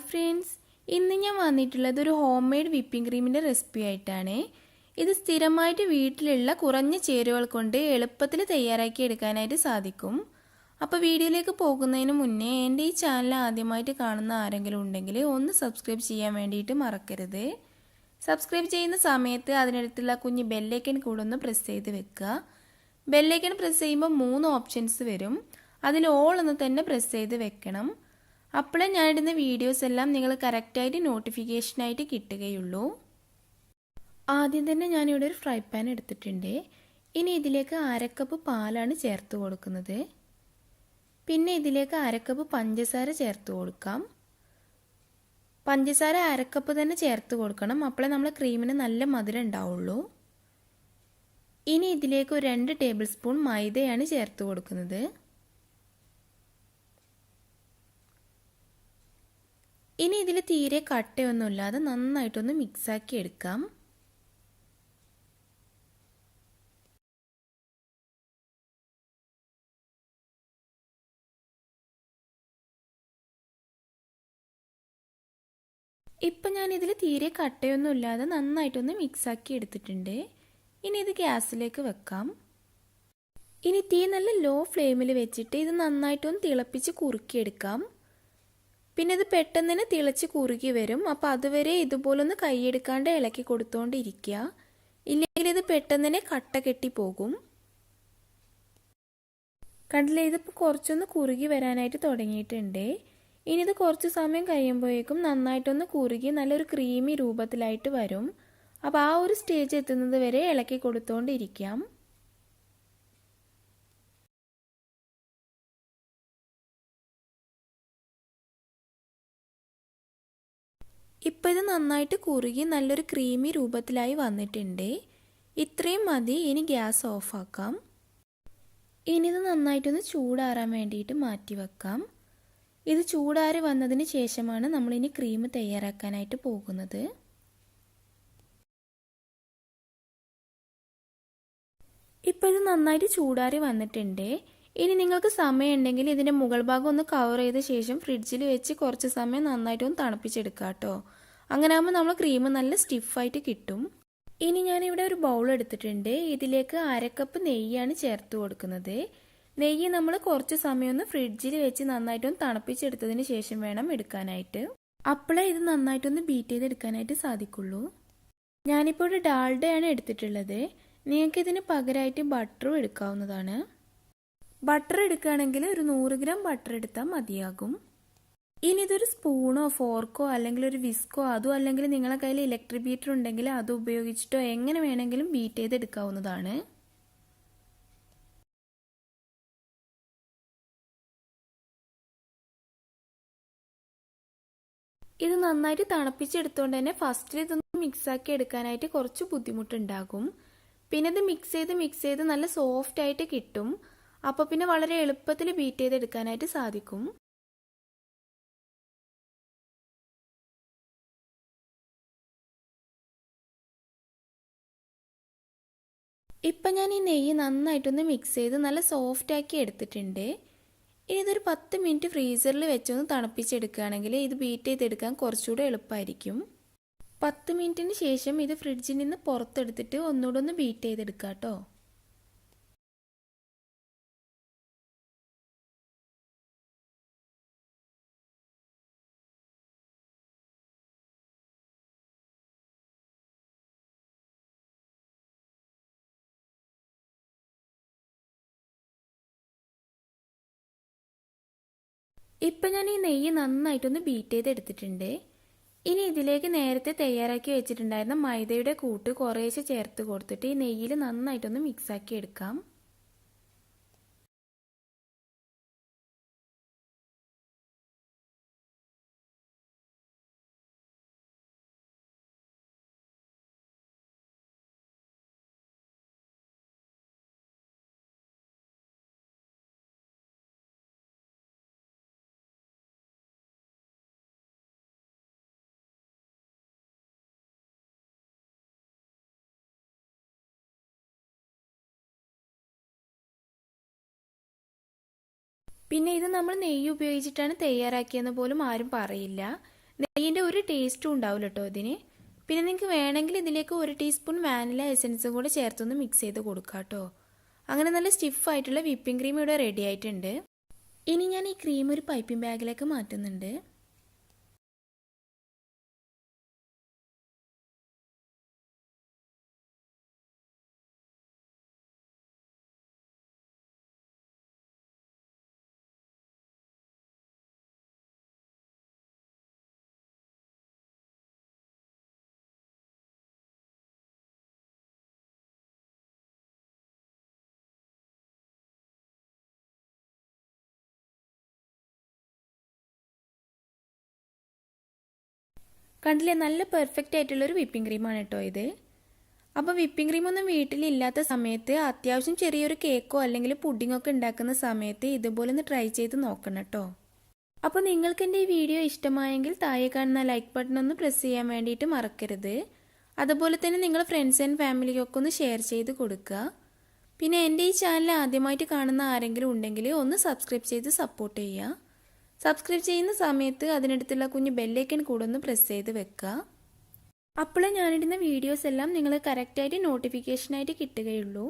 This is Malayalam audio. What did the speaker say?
ഫ്രണ്ട്സ്, ഇന്ന് ഞാൻ വന്നിട്ടുള്ളത് ഒരു ഹോം മെയ്ഡ് വിപ്പിംഗ് ക്രീമിൻ്റെ റെസിപ്പി ആയിട്ടാണ്. ഇത് സ്ഥിരമായിട്ട് വീട്ടിലുള്ള കുറഞ്ഞ ചേരുവകൾ കൊണ്ട് എളുപ്പത്തിൽ തയ്യാറാക്കി എടുക്കാനായിട്ട് സാധിക്കും. അപ്പോൾ വീഡിയോയിലേക്ക് പോകുന്നതിന് മുന്നേ എൻ്റെ ഈ ചാനൽ ആദ്യമായിട്ട് കാണുന്ന ആരെങ്കിലും ഉണ്ടെങ്കിൽ ഒന്ന് സബ്സ്ക്രൈബ് ചെയ്യാൻ വേണ്ടിയിട്ട് മറക്കരുത്. സബ്സ്ക്രൈബ് ചെയ്യുന്ന സമയത്ത് അതിനടുത്തുള്ള കുഞ്ഞ് ബെല്ലൈക്കൺ കൂടെ ഒന്ന് പ്രസ് ചെയ്ത് വെക്കുക. ബെല്ലൈക്കൺ പ്രസ് ചെയ്യുമ്പോൾ 3 ഓപ്ഷൻസ് വരും. അതിൽ ഓൾ ഒന്ന് തന്നെ പ്രസ് ചെയ്ത് വെക്കണം. അപ്പോഴേ ഞാനിടുന്ന വീഡിയോസ് എല്ലാം നിങ്ങൾ കറക്റ്റായിട്ട് നോട്ടിഫിക്കേഷനായിട്ട് കിട്ടുകയുള്ളൂ. ആദ്യം തന്നെ ഞാനിവിടെ ഒരു ഫ്രൈ പാൻ എടുത്തിട്ടുണ്ട്. ഇനി ഇതിലേക്ക് 1/2 കപ്പ് പാലാണ് ചേർത്ത് കൊടുക്കുന്നത്. പിന്നെ ഇതിലേക്ക് 1/2 കപ്പ് പഞ്ചസാര ചേർത്ത് കൊടുക്കാം. പഞ്ചസാര 1/2 കപ്പ് തന്നെ ചേർത്ത് കൊടുക്കണം, അപ്പോഴേ നമ്മൾ ക്രീമിന് നല്ല മധുരം ഉണ്ടാവുള്ളൂ. ഇനി ഇതിലേക്ക് ഒരു 2 ടേബിൾ സ്പൂൺ മൈദയാണ് ചേർത്ത് കൊടുക്കുന്നത്. ഇനി ഇതിൽ തീരെ കട്ടയൊന്നുമില്ലാതെ നന്നായിട്ടൊന്ന് മിക്സാക്കി എടുക്കാം. ഇപ്പം ഞാൻ ഇതിൽ തീരെ കട്ടയൊന്നുമില്ലാതെ നന്നായിട്ടൊന്ന് മിക്സാക്കി എടുത്തിട്ടുണ്ട്. ഇനി ഇത് ഗ്യാസിലേക്ക് വെക്കാം. ഇനി തീ നല്ല ലോ ഫ്ലെയിമിൽ വെച്ചിട്ട് ഇത് നന്നായിട്ടൊന്ന് തിളപ്പിച്ച് കുറുക്കിയെടുക്കാം. പിന്നെ ഇത് പെട്ടെന്ന് തന്നെ തിളച്ച് കുറുകി വരും. അപ്പോൾ അതുവരെ ഇതുപോലൊന്ന് കൈയെടുക്കാണ്ട് ഇളക്കി കൊടുത്തോണ്ടിരിക്കുക. ഇല്ലെങ്കിൽ ഇത് പെട്ടെന്ന് തന്നെ കട്ട കെട്ടി പോകും. കണ്ടില്ലേ, ഇതിപ്പോൾ കുറച്ചൊന്ന് കുറുകി വരാനായിട്ട് തുടങ്ങിയിട്ടുണ്ട്. ഇനി ഇത് കുറച്ച് സമയം കഴിയുമ്പോഴേക്കും നന്നായിട്ടൊന്ന് കുറുകി നല്ലൊരു ക്രീമി രൂപത്തിലായിട്ട് വരും. അപ്പോൾ ആ ഒരു സ്റ്റേജ് എത്തുന്നത് വരെ ഇളക്കി കൊടുത്തോണ്ടിരിക്കാം. ഇപ്പോൾ ഇത് നന്നായിട്ട് കുറുകി നല്ലൊരു ക്രീമി രൂപത്തിലായി വന്നിട്ടുണ്ട്. ഇത്രയും മതി. ഇനി ഗ്യാസ് ഓഫാക്കാം. ഇനി ഇത് നന്നായിട്ടൊന്ന് ചൂടാറാൻ വേണ്ടിയിട്ട് മാറ്റി വെക്കാം. ഇത് ചൂടാറി വന്നതിന് ശേഷമാണ് നമ്മളിനി ക്രീം തയ്യാറാക്കാനായിട്ട് പോകുന്നത്. ഇപ്പോൾ ഇത് നന്നായിട്ട് ചൂടാറി വന്നിട്ടുണ്ട്. ഇനി നിങ്ങൾക്ക് സമയം ഉണ്ടെങ്കിൽ ഇതിൻ്റെ മുകൾ ഭാഗം ഒന്ന് കവർ ചെയ്ത ശേഷം ഫ്രിഡ്ജിൽ വെച്ച് കുറച്ച് സമയം നന്നായിട്ടൊന്ന് തണുപ്പിച്ചെടുക്കാം കേട്ടോ. അങ്ങനെ ആകുമ്പോൾ നമ്മൾ ക്രീം നല്ല സ്റ്റിഫായിട്ട് കിട്ടും. ഇനി ഞാനിവിടെ ഒരു ബൗൾ എടുത്തിട്ടുണ്ട്. ഇതിലേക്ക് 1/2 കപ്പ് നെയ്യാണ് ചേർത്ത് കൊടുക്കുന്നത്. നെയ്യ് നമ്മൾ കുറച്ച് സമയം ഒന്ന് ഫ്രിഡ്ജിൽ വെച്ച് നന്നായിട്ടൊന്ന് തണുപ്പിച്ചെടുത്തതിന് ശേഷം വേണം എടുക്കാനായിട്ട്. അപ്പോഴേ ഇത് നന്നായിട്ടൊന്ന് ബീറ്റ് ചെയ്തെടുക്കാനായിട്ട് സാധിക്കുള്ളൂ. ഞാനിപ്പോൾ ഒരു ഡാൽഡയാണ് എടുത്തിട്ടുള്ളത്. നിങ്ങൾക്ക് ഇതിന് പകരമായിട്ട് ബട്ടറും എടുക്കാവുന്നതാണ്. ബട്ടർ എടുക്കുകയാണെങ്കിൽ ഒരു 100 ഗ്രാം ബട്ടർ എടുത്താൽ മതിയാകും. ഇനി ഇതൊരു സ്പൂണോ ഫോർക്കോ അല്ലെങ്കിൽ ഒരു വിസ്കോ, അതോ അല്ലെങ്കിൽ നിങ്ങളുടെ കയ്യിൽ ഇലക്ട്രിക് ബീറ്റർ ഉണ്ടെങ്കിൽ അത് ഉപയോഗിച്ചിട്ടോ എങ്ങനെ വേണമെങ്കിലും ബീറ്റ് ചെയ്തെടുക്കാവുന്നതാണ്. ഇത് നന്നായിട്ട് തണുപ്പിച്ചെടുത്തുകൊണ്ട് തന്നെ ഫസ്റ്റിൽ ഇതൊന്ന് മിക്സാക്കി എടുക്കാനായിട്ട് കുറച്ച് ബുദ്ധിമുട്ടുണ്ടാകും. പിന്നെ ഇത് മിക്സ് ചെയ്ത് നല്ല സോഫ്റ്റ് ആയിട്ട് കിട്ടും. അപ്പോൾ പിന്നെ വളരെ എളുപ്പത്തിൽ ബീറ്റ് ചെയ്തെടുക്കാനായിട്ട് സാധിക്കും. ഇപ്പം ഞാൻ ഈ നെയ്യ് നന്നായിട്ടൊന്ന് മിക്സ് ചെയ്ത് നല്ല സോഫ്റ്റ് ആക്കി എടുത്തിട്ടുണ്ട്. ഇനി ഇതൊരു 10 മിനിറ്റ് ഫ്രീസറിൽ വെച്ചൊന്ന് തണുപ്പിച്ചെടുക്കുകയാണെങ്കിൽ ഇത് ബീറ്റ് ചെയ്തെടുക്കാൻ കുറച്ചുകൂടെ എളുപ്പമായിരിക്കും. 10 മിനിറ്റിന് ശേഷം ഇത് ഫ്രിഡ്ജിൽ നിന്ന് പുറത്തെടുത്തിട്ട് ഒന്നുകൂടെ ഒന്ന് ബീറ്റ് ചെയ്തെടുക്കാം കേട്ടോ. ഇപ്പം ഞാൻ ഈ നെയ്യ് നന്നായിട്ടൊന്ന് ബീറ്റ് ചെയ്തെടുത്തിട്ടുണ്ട്. ഇനി ഇതിലേക്ക് നേരത്തെ തയ്യാറാക്കി വെച്ചിട്ടുണ്ടായിരുന്ന മൈദയുടെ കൂട്ട് കുറേശ്ശെ ചേർത്ത് കൊടുത്തിട്ട് ഈ നെയ്യിൽ നന്നായിട്ടൊന്ന് മിക്സാക്കി എടുക്കാം. പിന്നെ ഇത് നമ്മൾ നെയ്യ് ഉപയോഗിച്ചിട്ടാണ് തയ്യാറാക്കിയെന്ന് പോലും ആരും പറയില്ല. നെയ്യിൻ്റെ ഒരു ടേസ്റ്റും ഉണ്ടാവില്ല കേട്ടോ ഇതിന്. പിന്നെ നിങ്ങൾക്ക് വേണമെങ്കിൽ ഇതിലേക്ക് 1 ടീസ്പൂൺ വാനില എസൻസും കൂടെ ചേർത്തൊന്ന് മിക്സ് ചെയ്ത് കൊടുക്കാം കേട്ടോ. അങ്ങനെ നല്ല സ്റ്റിഫായിട്ടുള്ള വിപ്പിംഗ് ക്രീം ഇവിടെ റെഡി ആയിട്ടുണ്ട്. ഇനി ഞാൻ ഈ ക്രീം ഒരു പൈപ്പിംഗ് ബാഗിലേക്ക് മാറ്റുന്നുണ്ട്. കണ്ടില്ലേ, നല്ല പെർഫെക്റ്റ് ആയിട്ടുള്ളൊരു വിപ്പിംഗ് ക്രീമാണ് കേട്ടോ ഇത്. അപ്പോൾ വിപ്പിംഗ് ക്രീമൊന്നും വീട്ടിലില്ലാത്ത സമയത്ത് അത്യാവശ്യം ചെറിയൊരു കേക്കോ അല്ലെങ്കിൽ പുഡിങ്ങോ ഒക്കെ ഉണ്ടാക്കുന്ന സമയത്ത് ഇതുപോലെ ഒന്ന് ട്രൈ ചെയ്ത് നോക്കണം കേട്ടോ. അപ്പോൾ നിങ്ങൾക്ക് എൻ്റെ ഈ വീഡിയോ ഇഷ്ടമായെങ്കിൽ താഴെ കാണുന്ന ലൈക്ക് ബട്ടൺ ഒന്ന് പ്രസ് ചെയ്യാൻ വേണ്ടിയിട്ട് മറക്കരുത്. അതുപോലെ തന്നെ നിങ്ങൾ ഫ്രണ്ട്സ് ആൻഡ് ഫാമിലിക്കൊക്കെ ഒന്ന് ഷെയർ ചെയ്ത് കൊടുക്കുക. പിന്നെ എൻ്റെ ഈ ചാനൽ ആദ്യമായിട്ട് കാണുന്ന ആരെങ്കിലും ഉണ്ടെങ്കിൽ ഒന്ന് സബ്സ്ക്രൈബ് ചെയ്ത് സപ്പോർട്ട് ചെയ്യുക. സബ്സ്ക്രൈബ് ചെയ്യുന്ന സമയത്ത് അതിനടുത്തുള്ള കുഞ്ഞ് ബെല്ലൈക്കൺ കൂടെ ഒന്ന് പ്രസ് ചെയ്ത് വെക്കുക. അപ്പോഴേ ഞാനിടുന്ന വീഡിയോസ് എല്ലാം നിങ്ങൾ കറക്റ്റായിട്ട് നോട്ടിഫിക്കേഷനായിട്ട് കിട്ടുകയുള്ളൂ.